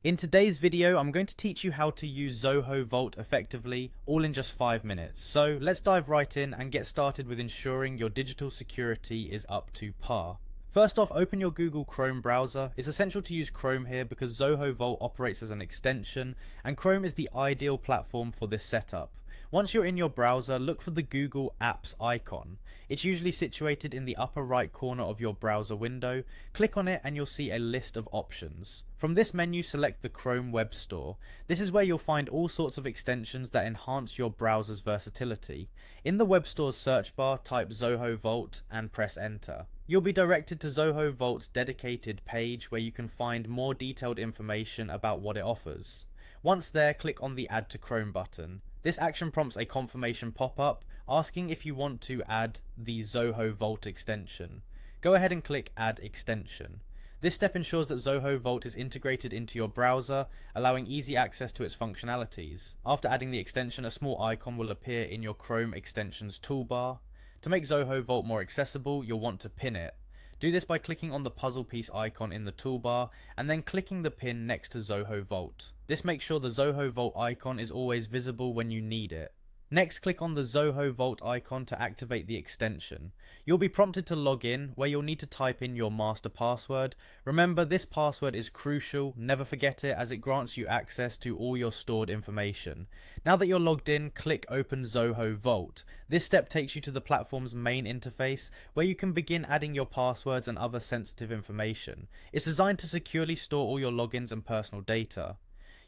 In today's video, I'm going to teach you how to use Zoho Vault effectively, all in just 5 minutes. So let's dive right in and get started with ensuring your digital security is up to par. First off, open your Google Chrome browser. It's essential to use Chrome here because Zoho Vault operates as an extension, and Chrome is the ideal platform for this setup. Once you're in your browser, look for the Google Apps icon. It's usually situated in the upper right corner of your browser window. Click on it and you'll see a list of options. From this menu, select the Chrome Web Store. This is where you'll find all sorts of extensions that enhance your browser's versatility. In the web store's search bar, type Zoho Vault and press enter. You'll be directed to Zoho Vault's dedicated page where you can find more detailed information about what it offers. Once there, click on the Add to Chrome button. This action prompts a confirmation pop-up asking if you want to add the Zoho Vault extension. Go ahead and click Add Extension. This step ensures that Zoho Vault is integrated into your browser, allowing easy access to its functionalities. After adding the extension, a small icon will appear in your Chrome extensions toolbar. To make Zoho Vault more accessible, you'll want to pin it. Do this by clicking on the puzzle piece icon in the toolbar and then clicking the pin next to Zoho Vault. This makes sure the Zoho Vault icon is always visible when you need it. Next, click on the Zoho Vault icon to activate the extension. You'll be prompted to log in, where you'll need to type in your master password. Remember, this password is crucial, never forget it, as it grants you access to all your stored information. Now that you're logged in, click Open Zoho Vault. This step takes you to the platform's main interface, where you can begin adding your passwords and other sensitive information. It's designed to securely store all your logins and personal data.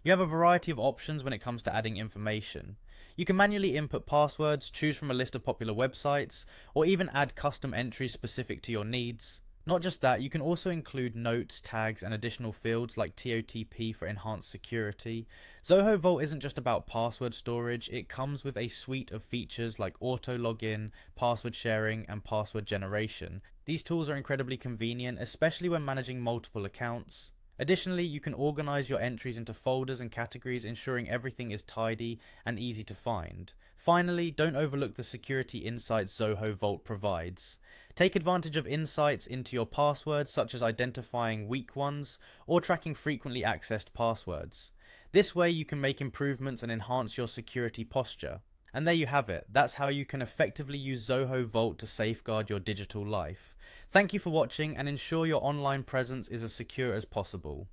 You have a variety of options when it comes to adding information. You can manually input passwords, choose from a list of popular websites, or even add custom entries specific to your needs. Not just that, you can also include notes, tags, and additional fields like TOTP for enhanced security. Zoho Vault isn't just about password storage, it comes with a suite of features like auto login, password sharing, and password generation. These tools are incredibly convenient, especially when managing multiple accounts. Additionally, you can organize your entries into folders and categories, ensuring everything is tidy and easy to find. Finally, don't overlook the security insights Zoho Vault provides. Take advantage of insights into your passwords, such as identifying weak ones or tracking frequently accessed passwords. This way you can make improvements and enhance your security posture. And there you have it. That's how you can effectively use Zoho Vault to safeguard your digital life. Thank you for watching, and ensure your online presence is as secure as possible.